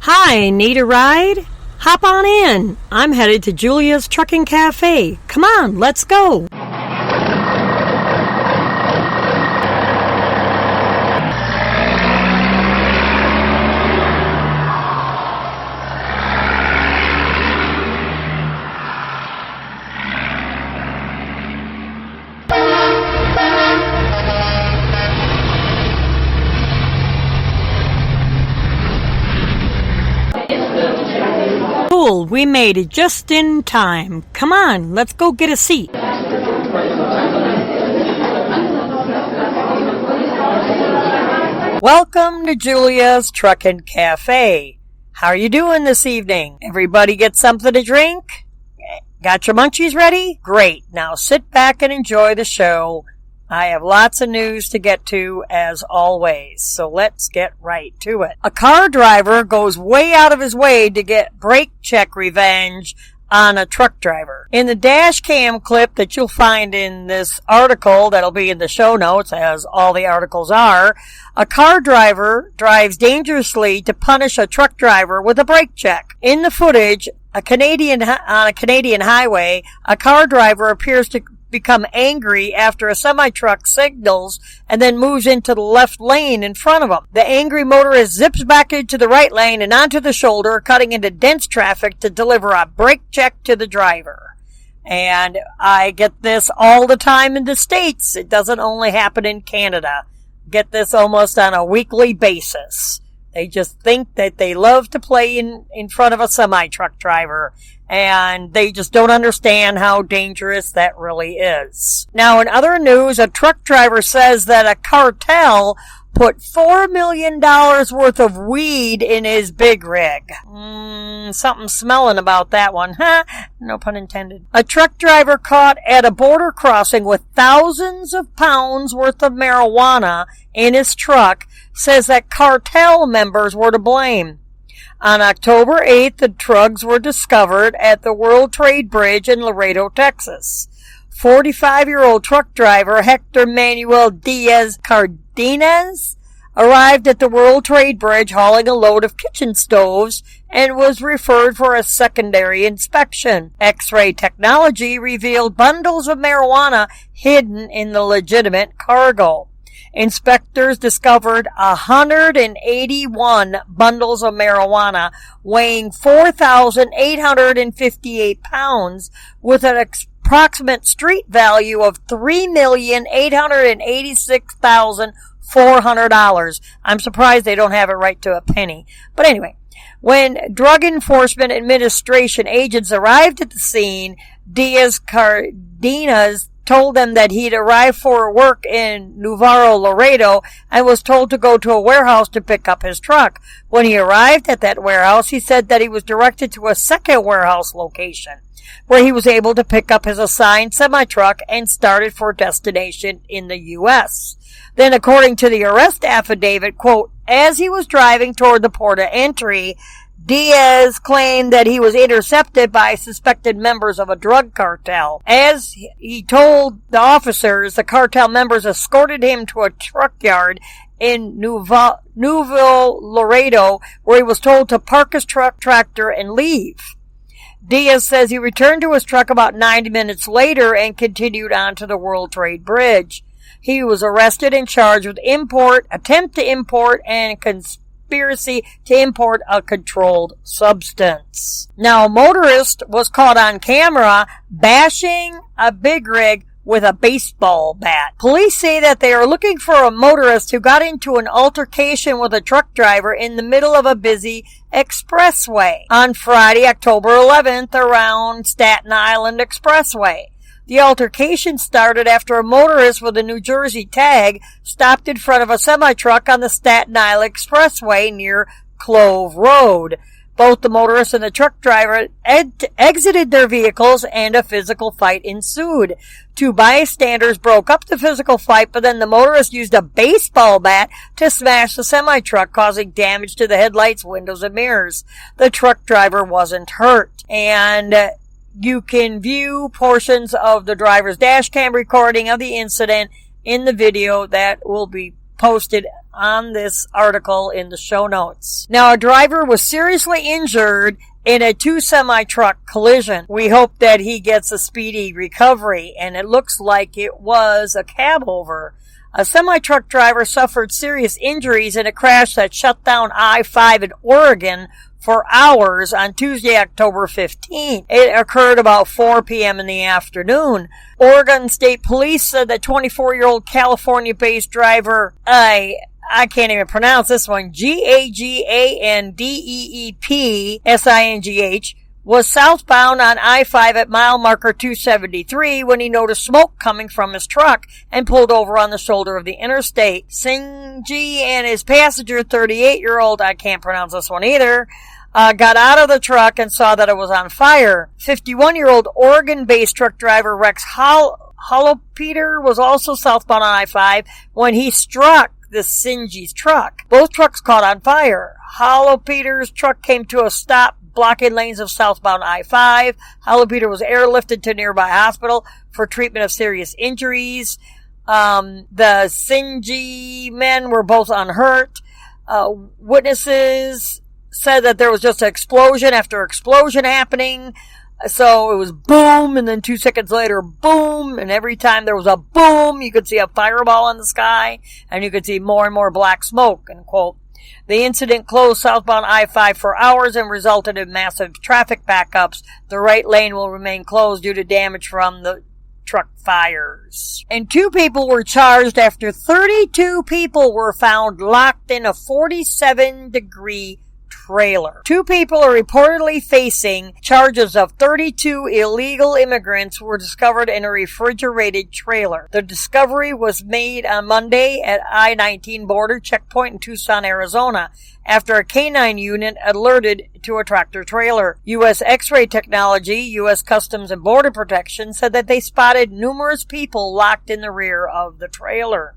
Hi, need a ride? Hop on in. I'm headed to Julia's Trucking Cafe. Come on, let's go. Cool, we made it just in time. Come on, let's go get a seat. Welcome to Julia's Truckin' Cafe. How are you doing this evening? Everybody get something to drink? Got your munchies ready? Great. Now sit back and enjoy the show. I have lots of news to get to, as always, so let's get right to it. A car driver goes way out of his way to get brake check revenge on a truck driver. In the dash cam clip that you'll find in this article that'll be in the show notes, as all the articles are, a car driver drives dangerously to punish a truck driver with a brake check. In the footage, on a Canadian highway, a car driver appears to become angry after a semi-truck signals and then moves into the left lane in front of him. The angry motorist zips back into the right lane and onto the shoulder, cutting into dense traffic to deliver a brake check to the driver. And I get this all the time in the States. It doesn't only happen in Canada. Get this almost on a weekly basis. They just think that they love to play in front of a semi-truck driver, and they just don't understand how dangerous that really is. Now, in other news, a truck driver says that a cartel put $4 million worth of weed in his big rig. Something smelling about that one, huh? No pun intended. A truck driver caught at a border crossing with thousands of pounds worth of marijuana in his truck says that cartel members were to blame. On October 8th, the drugs were discovered at the World Trade Bridge in Laredo, Texas. 45-year-old truck driver Hector Manuel Diaz Cardenas arrived at the World Trade Bridge hauling a load of kitchen stoves and was referred for a secondary inspection. X-ray technology revealed bundles of marijuana hidden in the legitimate cargo. Inspectors discovered 181 bundles of marijuana weighing 4,858 pounds with an approximate street value of $3,886,400. I'm surprised they don't have it right to a penny. But anyway, when Drug Enforcement Administration agents arrived at the scene, Diaz Cardenas told them that he'd arrived for work in Navarro, Laredo, and was told to go to a warehouse to pick up his truck. When he arrived at that warehouse, he said that he was directed to a second warehouse location, where he was able to pick up his assigned semi-truck and started for a destination in the U.S. Then, according to the arrest affidavit, quote, as he was driving toward the port of entry, Diaz claimed that he was intercepted by suspected members of a drug cartel. As he told the officers, the cartel members escorted him to a truck yard in Newville, Laredo, where he was told to park his tractor and leave. Diaz says he returned to his truck about 90 minutes later and continued on to the World Trade Bridge. He was arrested and charged with attempt to import, and conspiracy to import a controlled substance. Now, a motorist was caught on camera bashing a big rig with a baseball bat. Police say that they are looking for a motorist who got into an altercation with a truck driver in the middle of a busy expressway on Friday, October 11th, around Staten Island Expressway. The altercation started after a motorist with a New Jersey tag stopped in front of a semi-truck on the Staten Island Expressway near Clove Road. Both the motorist and the truck driver exited their vehicles and a physical fight ensued. Two bystanders broke up the physical fight, but then the motorist used a baseball bat to smash the semi-truck, causing damage to the headlights, windows, and mirrors. The truck driver wasn't hurt. And you can view portions of the driver's dash cam recording of the incident in the video that will be posted on this article in the show notes. Now, a driver was seriously injured in a two semi-truck collision. We hope that he gets a speedy recovery, and it looks like it was a cab over. A semi-truck driver suffered serious injuries in a crash that shut down I-5 in Oregon for hours on Tuesday, October 15th. It occurred about 4 p.m. in the afternoon. Oregon State Police said that 24-year-old California-based driver, I can't even pronounce this one, Gagandeepsingh, was southbound on I-5 at mile marker 273 when he noticed smoke coming from his truck and pulled over on the shoulder of the interstate. Singh and his passenger, 38-year-old, I can't pronounce this one either, got out of the truck and saw that it was on fire. 51-year-old Oregon-based truck driver Rex Holopeter was also southbound on I-5 when he struck the Singh's truck. Both trucks caught on fire. Holopeter's truck came to a stop blocking lanes of southbound I-5. Holopeter was airlifted to a nearby hospital for treatment of serious injuries. The Singh men were both unhurt. Witnesses said that there was just an explosion after explosion happening. So it was boom, and then 2 seconds later, boom, and every time there was a boom, you could see a fireball in the sky, and you could see more and more black smoke, end quote. The incident closed southbound I-5 for hours and resulted in massive traffic backups. The right lane will remain closed due to damage from the truck fires. And 2 people were charged after 32 people were found locked in a 47-degree trailer. 2 people are reportedly facing charges of 32 illegal immigrants were discovered in a refrigerated trailer. The discovery was made on Monday at I-19 border checkpoint in Tucson, Arizona, after a K-9 unit alerted to a tractor trailer. U.S. X-ray technology, U.S. Customs and Border Protection, said that they spotted numerous people locked in the rear of the trailer.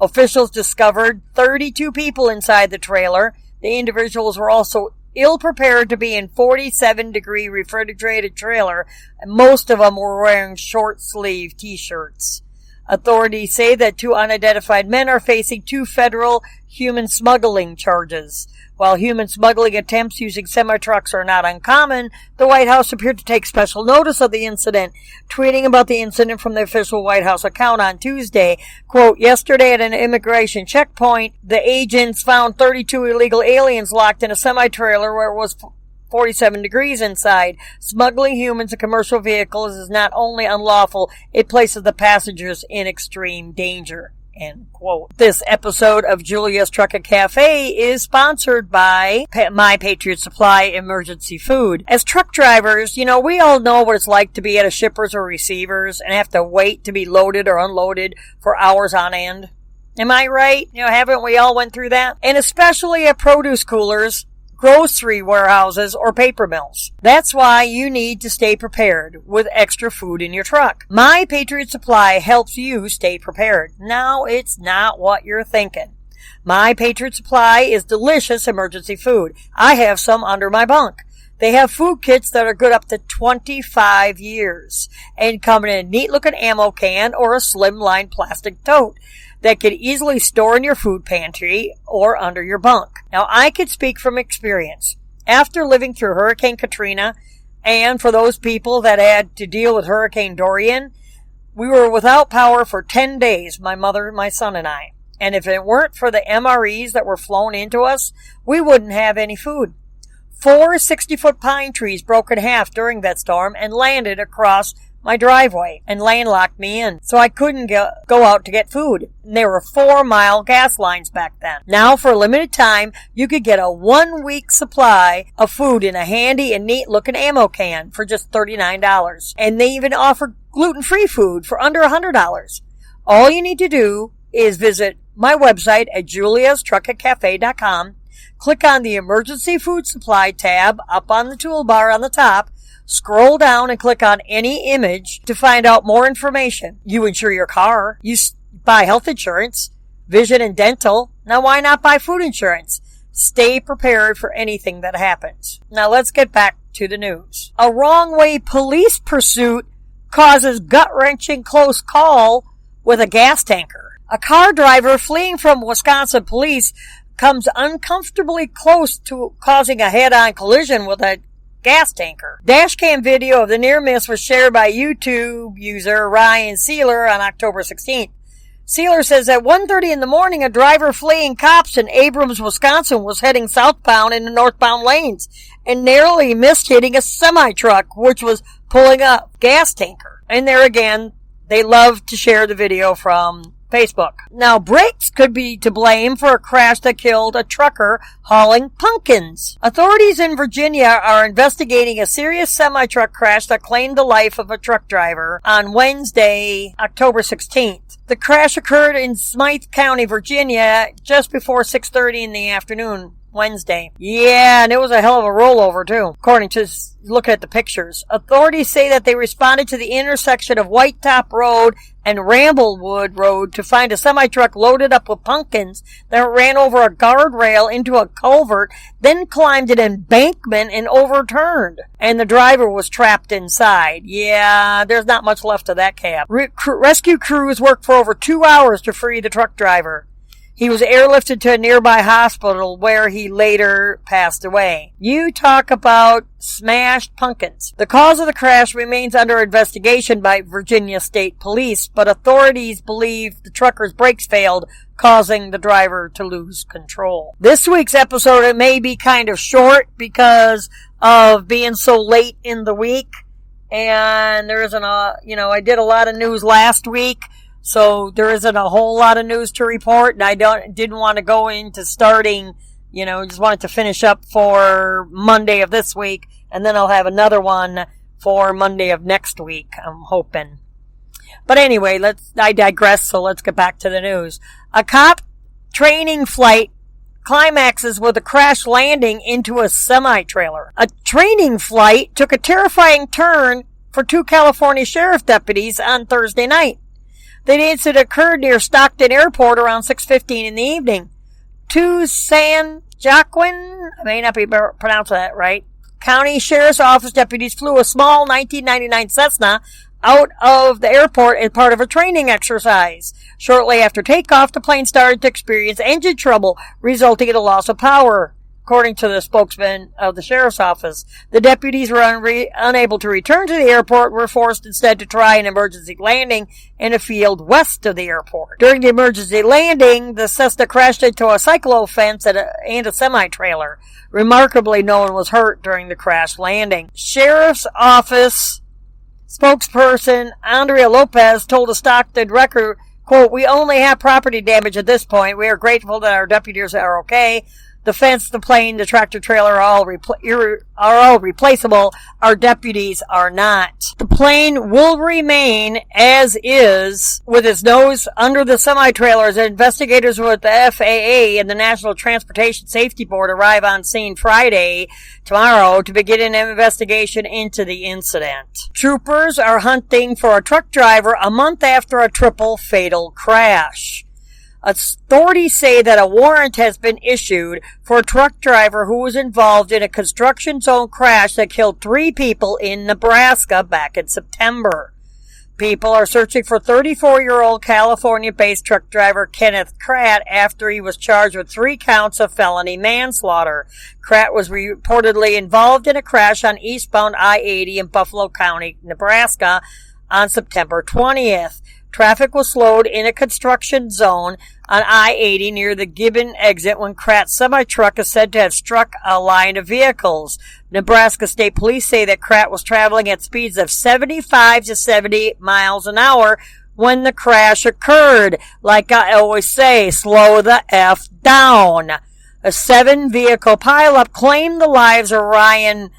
Officials discovered 32 people inside the trailer. The individuals were also ill-prepared to be in 47-degree refrigerated trailer, and most of them were wearing short-sleeve T-shirts. Authorities say that 2 unidentified men are facing 2 federal human smuggling charges. While human smuggling attempts using semi-trucks are not uncommon, the White House appeared to take special notice of the incident, tweeting about the incident from the official White House account on Tuesday. Quote, yesterday at an immigration checkpoint, the agents found 32 illegal aliens locked in a semi-trailer where it was 47 degrees inside. Smuggling humans in commercial vehicles is not only unlawful, it places the passengers in extreme danger. End quote. This episode of Julia's Truck and Cafe is sponsored by My Patriot Supply Emergency Food. As truck drivers, we all know what it's like to be at a shipper's or receiver's and have to wait to be loaded or unloaded for hours on end. Am I right? Haven't we all went through that? And especially at produce coolers, grocery warehouses, or paper mills. That's why you need to stay prepared with extra food in your truck. My Patriot Supply helps you stay prepared. Now, it's not what you're thinking. My Patriot Supply is delicious emergency food. I have some under my bunk. They have food kits that are good up to 25 years and come in a neat-looking ammo can or a slim-lined plastic tote that can easily store in your food pantry or under your bunk. Now, I could speak from experience. After living through Hurricane Katrina, and for those people that had to deal with Hurricane Dorian, we were without power for 10 days, my mother, my son, and I. And if it weren't for the MREs that were flown into us, we wouldn't have any food. 4 60-foot pine trees broke in half during that storm and landed across my driveway and landlocked me in, so I couldn't go out to get food. And there were 4-mile gas lines back then. Now, for a limited time, you could get a 1-week supply of food in a handy and neat-looking ammo can for just $39. And they even offer gluten-free food for under $100. All you need to do is visit my website at juliastruckandcafe.com, click on the Emergency Food Supply tab up on the toolbar on the top, scroll down and click on any image to find out more information. You insure your car. You buy health insurance, vision and dental. Now, why not buy food insurance? Stay prepared for anything that happens. Now, let's get back to the news. A wrong-way police pursuit causes gut-wrenching close call with a gas tanker. A car driver fleeing from Wisconsin police comes uncomfortably close to causing a head-on collision with a gas tanker. Dashcam video of the near miss was shared by YouTube user Ryan Sealer on October 16th. Sealer says at 1:30 in the morning, a driver fleeing cops in Abrams, Wisconsin was heading southbound in the northbound lanes and narrowly missed hitting a semi-truck, which was pulling a gas tanker. And there again, they love to share the video from Facebook. Now, brakes could be to blame for a crash that killed a trucker hauling pumpkins. Authorities in Virginia are investigating a serious semi-truck crash that claimed the life of a truck driver on Wednesday, October 16th. The crash occurred in Smythe County, Virginia, just before 6:30 in the afternoon Wednesday. Yeah, and it was a hell of a rollover, too, according to look at the pictures. Authorities say that they responded to the intersection of White Top Road and Ramblewood Road to find a semi-truck loaded up with pumpkins that ran over a guardrail into a culvert, then climbed an embankment and overturned. And the driver was trapped inside. Yeah, there's not much left of that cab. Rescue crews worked for over 2 hours to free the truck driver. He was airlifted to a nearby hospital where he later passed away. You talk about smashed pumpkins. The cause of the crash remains under investigation by Virginia State Police, but authorities believe the trucker's brakes failed, causing the driver to lose control. This week's episode, it may be kind of short because of being so late in the week, and there isn't I did a lot of news last week. So there isn't a whole lot of news to report, and I didn't want to go into starting, just wanted to finish up for Monday of this week, and then I'll have another one for Monday of next week, I'm hoping. But anyway, I digress, so let's get back to the news. A cop training flight climaxes with a crash landing into a semi-trailer. A training flight took a terrifying turn for 2 California sheriff deputies on Thursday night. The incident occurred near Stockton Airport around 6:15 in the evening. 2 San Joaquin, I may not be pronouncing that right, County Sheriff's Office deputies flew a small 1999 Cessna out of the airport as part of a training exercise. Shortly after takeoff, the plane started to experience engine trouble, resulting in a loss of power. According to the spokesman of the sheriff's office, the deputies were unable to return to the airport and were forced instead to try an emergency landing in a field west of the airport. During the emergency landing, the Cessna crashed into a cyclo fence and a semi-trailer. Remarkably, no one was hurt during the crash landing. Sheriff's office spokesperson Andrea Lopez told the Stockton Record, quote, "We only have property damage at this point. We are grateful that our deputies are okay. The fence, the plane, the tractor trailer are all replaceable. Our deputies are not. The plane will remain as is with its nose under the semi-trailers. Investigators with the FAA and the National Transportation Safety Board arrive on scene tomorrow, to begin an investigation into the incident. Troopers are hunting for a truck driver a month after a triple fatal crash. Authorities say that a warrant has been issued for a truck driver who was involved in a construction zone crash that killed 3 people in Nebraska back in September. People are searching for 34-year-old California-based truck driver Kenneth Kratt after he was charged with 3 counts of felony manslaughter. Kratt was reportedly involved in a crash on eastbound I-80 in Buffalo County, Nebraska on September 20th. Traffic was slowed in a construction zone on I-80 near the Gibbon exit when Kratt's semi-truck is said to have struck a line of vehicles. Nebraska State Police say that Kratt was traveling at speeds of 75 to 70 miles an hour when the crash occurred. Like I always say, slow the F down. A 7-vehicle pileup claimed the lives of Ryan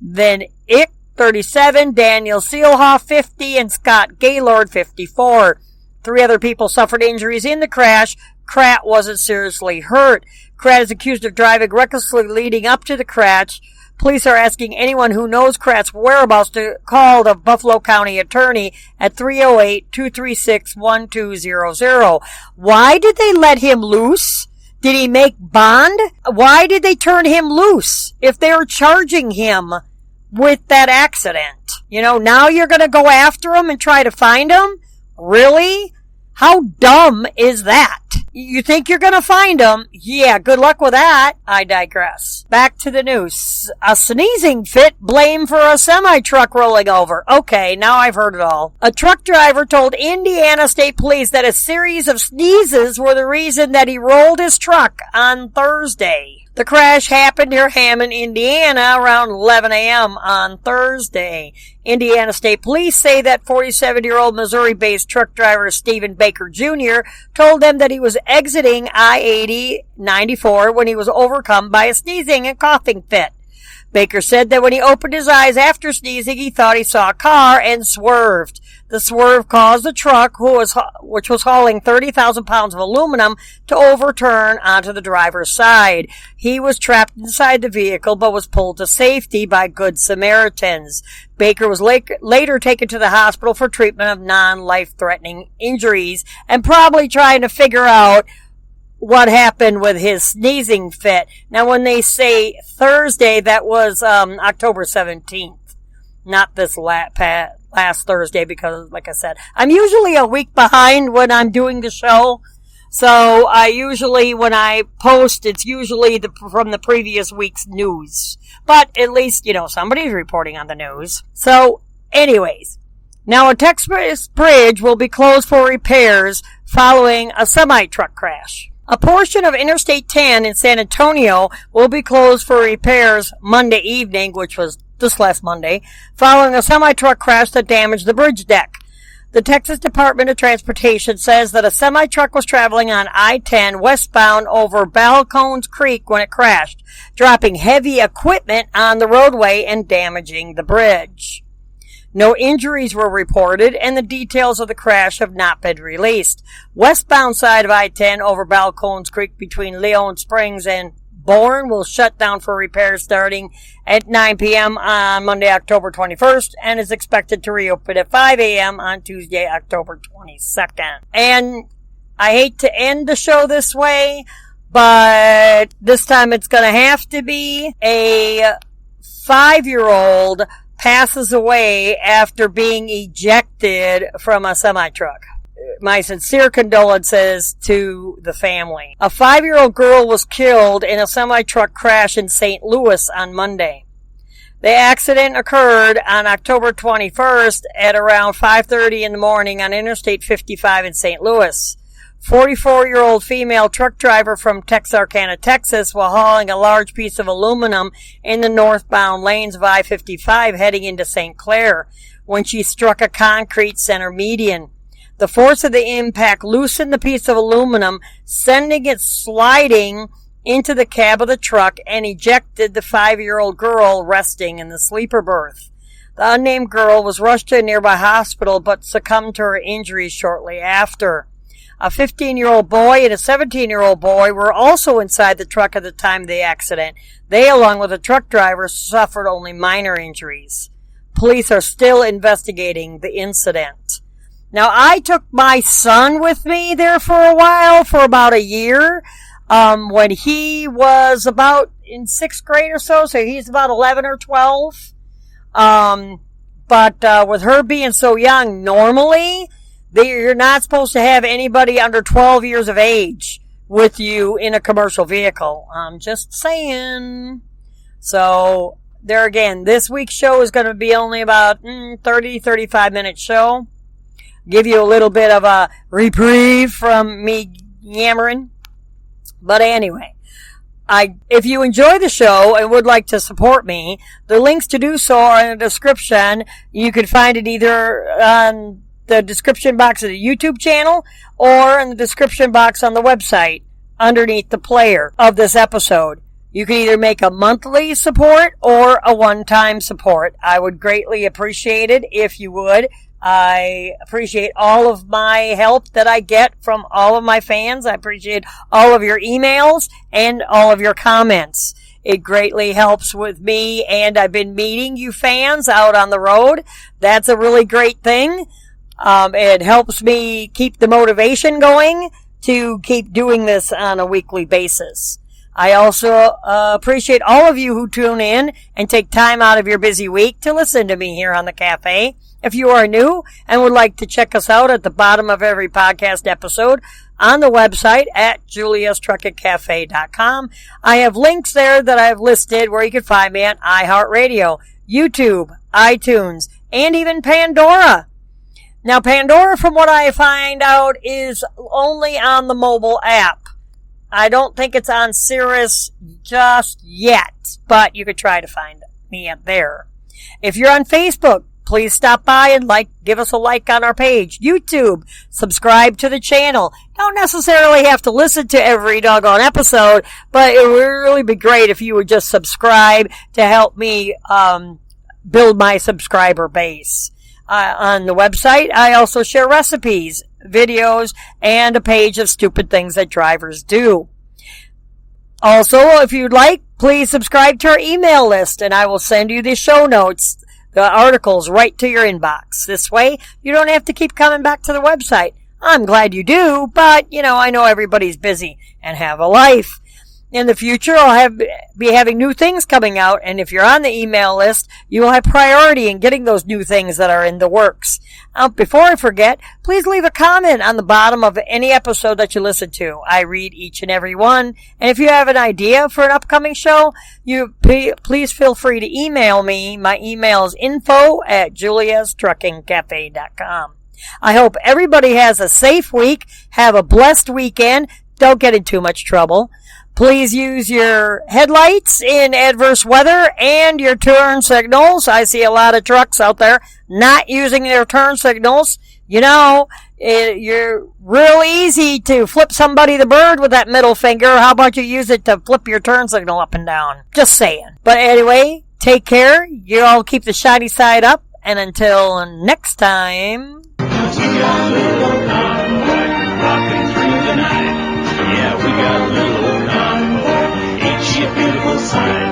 Van Ick, 37, Daniel Seelhoff, 50, and Scott Gaylord, 54. 3 other people suffered injuries in the crash. Kratt wasn't seriously hurt. Kratt is accused of driving recklessly leading up to the crash. Police are asking anyone who knows Kratt's whereabouts to call the Buffalo County attorney at 308-236-1200. Why did they let him loose? Did he make bond? Why did they turn him loose if they were charging him with that accident? Now you're going to go after him and try to find him? Really? How dumb is that? You think you're going to find them? Yeah, good luck with that. I digress. Back to the news. A sneezing fit blamed for a semi-truck rolling over. Okay, now I've heard it all. A truck driver told Indiana State Police that a series of sneezes were the reason that he rolled his truck on Thursday. The crash happened near Hammond, Indiana, around 11 a.m. on Thursday. Indiana State Police say that 47-year-old Missouri-based truck driver Stephen Baker Jr. told them that he was exiting I-80-94 when he was overcome by a sneezing and coughing fit. Baker said that when he opened his eyes after sneezing, he thought he saw a car and swerved. The swerve caused the truck, which was hauling 30,000 pounds of aluminum, to overturn onto the driver's side. He was trapped inside the vehicle but was pulled to safety by Good Samaritans. Baker was later taken to the hospital for treatment of non-life-threatening injuries and probably trying to figure out what happened with his sneezing fit. Now, when they say Thursday, that was October 17th, not this last Thursday, because, like I said, I'm usually a week behind when I'm doing the show. So I usually, when I post, it's usually from the previous week's news. But at least, somebody's reporting on the news. So, anyways, now a Texas bridge will be closed for repairs following a semi-truck crash. A portion of Interstate 10 in San Antonio will be closed for repairs Monday evening, which was this last Monday, following a semi-truck crash that damaged the bridge deck. The Texas Department of Transportation says that a semi-truck was traveling on I-10 westbound over Balcones Creek when it crashed, dropping heavy equipment on the roadway and damaging the bridge. No injuries were reported, and the details of the crash have not been released. Westbound side of I-10 over Balcones Creek between Leon Springs and Bourne will shut down for repairs starting at 9 p.m. on Monday, October 21st, and is expected to reopen at 5 a.m. on Tuesday, October 22nd. And I hate to end the show this way, but this time it's going to have to be. A 5-year-old passes away after being ejected from a semi-truck. My sincere condolences to the family. A 5-year-old girl was killed in a semi-truck crash in St. Louis on Monday. The accident occurred on October 21st at around 5:30 in the morning on Interstate 55 in St. Louis. 44-year-old female truck driver from Texarkana, Texas, while hauling a large piece of aluminum in the northbound lanes of I-55 heading into St. Clair when she struck a concrete center median. The force of the impact loosened the piece of aluminum, sending it sliding into the cab of the truck and ejected the 5-year-old girl resting in the sleeper berth. The unnamed girl was rushed to a nearby hospital but succumbed to her injuries shortly after. A 15-year-old boy and a 17-year-old boy were also inside the truck at the time of the accident. They, along with the truck driver, suffered only minor injuries. Police are still investigating the incident. Now, I took my son with me there for a while, for about a year, when he was about in 6th grade or so he's about 11 or 12. But with her being so young, normally, you're not supposed to have anybody under 12 years of age with you in a commercial vehicle. I'm just saying. So, there again, this week's show is going to be only about 35-minute show. Give you a little bit of a reprieve from me yammering. But anyway, if you enjoy the show and would like to support me, the links to do so are in the description. You can find it either on the description box of the YouTube channel or in the description box on the website underneath the player of this episode. You can either make a monthly support or a one-time support. I would greatly appreciate it if you would. I appreciate all of my help that I get from all of my fans. I appreciate all of your emails and all of your comments. It greatly helps with me, and I've been meeting you fans out on the road. That's a really great thing. It helps me keep the motivation going to keep doing this on a weekly basis. I also appreciate all of you who tune in and take time out of your busy week to listen to me here on the cafe. If you are new and would like to check us out at the bottom of every podcast episode on the website at juliastruckandcafe.com, I have links there that I've listed where you can find me at iHeartRadio, YouTube, iTunes, and even Pandora. Now, Pandora, from what I find out, is only on the mobile app. I don't think it's on Sirius just yet, but you could try to find me up there. If you're on Facebook, please stop by and give us a like on our page. YouTube, subscribe to the channel. Don't necessarily have to listen to every doggone episode, but it would really be great if you would just subscribe to help me build my subscriber base. On the website, I also share recipes, videos, and a page of stupid things that drivers do. Also, if you'd like, please subscribe to our email list, and I will send you the show notes, the articles, right to your inbox. This way, you don't have to keep coming back to the website. I'm glad you do, but, I know everybody's busy and have a life. In the future, I'll be having new things coming out, and if you're on the email list, you will have priority in getting those new things that are in the works. Before I forget, please leave a comment on the bottom of any episode that you listen to. I read each and every one, and if you have an idea for an upcoming show, please feel free to email me. My email is info@juliastruckingcafe.com. I hope everybody has a safe week. Have a blessed weekend. Don't get in too much trouble. Please use your headlights in adverse weather and your turn signals. I see a lot of trucks out there not using their turn signals. You're real easy to flip somebody the bird with that middle finger. How about you use it to flip your turn signal up and down? Just saying. But anyway, take care. You all keep the shiny side up. And until next time. Yeah, we got a little convoy, ain't she a beautiful sight?